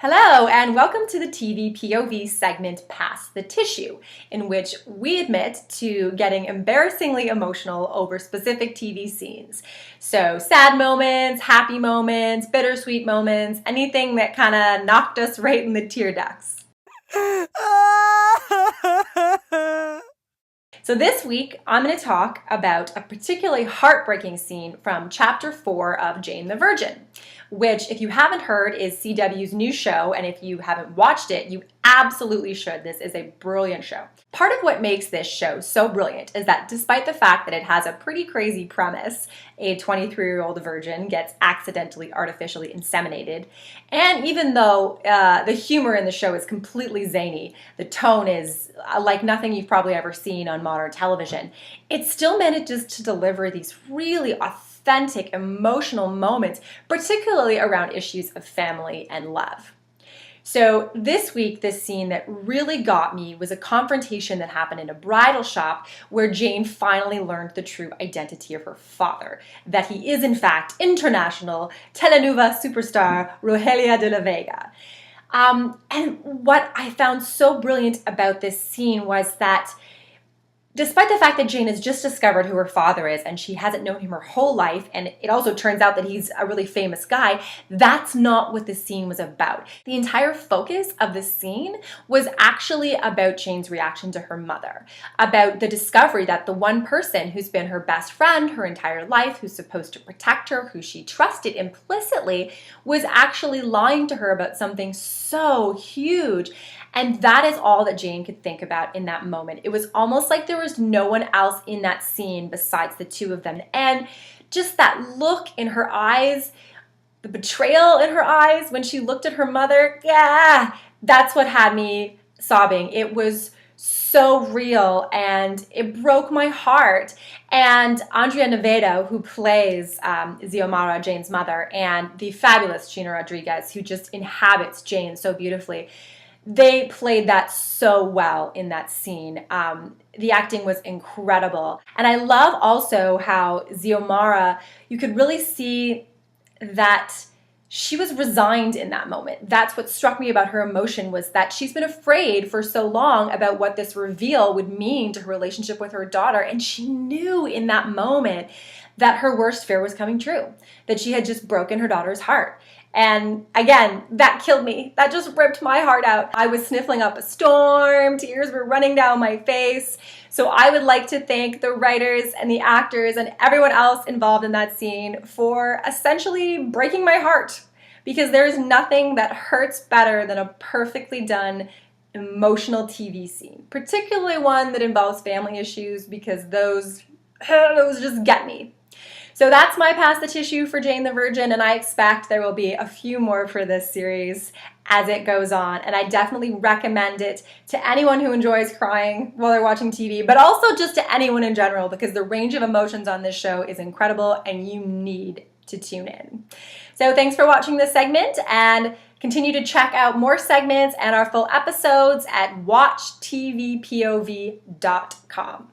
Hello, and welcome to the TV POV segment Pass the Tissue, in which we admit to getting embarrassingly emotional over specific TV scenes. So, sad moments, happy moments, bittersweet moments, anything that kind of knocked us right in the tear ducts. So this week, I'm going to talk about a particularly heartbreaking scene from Chapter 4 of Jane the Virgin, which, if you haven't heard, is CW's new show, and if you haven't watched it, you absolutely should. This is a brilliant show. Part of what makes this show so brilliant is that despite the fact that it has a pretty crazy premise, a 23-year-old virgin gets accidentally artificially inseminated, and even though the humor in the show is completely zany, the tone is like nothing you've probably ever seen on modern television, it still manages to deliver these really authentic, emotional moments, particularly around issues of family and love. So this week, this scene that really got me was a confrontation that happened in a bridal shop where Jane finally learned the true identity of her father, that he is in fact international telenovela superstar Rogelia de la Vega. And what I found so brilliant about this scene was that despite the fact that Jane has just discovered who her father is and she hasn't known him her whole life, and it also turns out that he's a really famous guy, that's not what the scene was about. The entire focus of the scene was actually about Jane's reaction to her mother, about the discovery that the one person who's been her best friend her entire life, who's supposed to protect her, who she trusted implicitly, was actually lying to her about something so huge. And that is all that Jane could think about in that moment. It was almost like there was no one else in that scene besides the two of them. And just that look in her eyes, the betrayal in her eyes when she looked at her mother, yeah, that's what had me sobbing. It was so real and it broke my heart. And Andrea Navedo, who plays Xiomara, Jane's mother, and the fabulous Gina Rodriguez, who just inhabits Jane so beautifully, they played that so well in that scene. The acting was incredible. And I love also how Xiomara, you could really see that she was resigned in that moment. That's what struck me about her emotion, was that she's been afraid for so long about what this reveal would mean to her relationship with her daughter. And she knew in that moment that her worst fear was coming true, that she had just broken her daughter's heart. And again, that killed me. That just ripped my heart out. I was sniffling up a storm, tears were running down my face. So I would like to thank the writers and the actors and everyone else involved in that scene for essentially breaking my heart, because there's nothing that hurts better than a perfectly done emotional TV scene, particularly one that involves family issues, because those just get me. So that's my Pass the Tissue for Jane the Virgin, and I expect there will be a few more for this series as it goes on. And I definitely recommend it to anyone who enjoys crying while they're watching TV, but also just to anyone in general, because the range of emotions on this show is incredible and you need to tune in. So thanks for watching this segment, and continue to check out more segments and our full episodes at watchtvpov.com.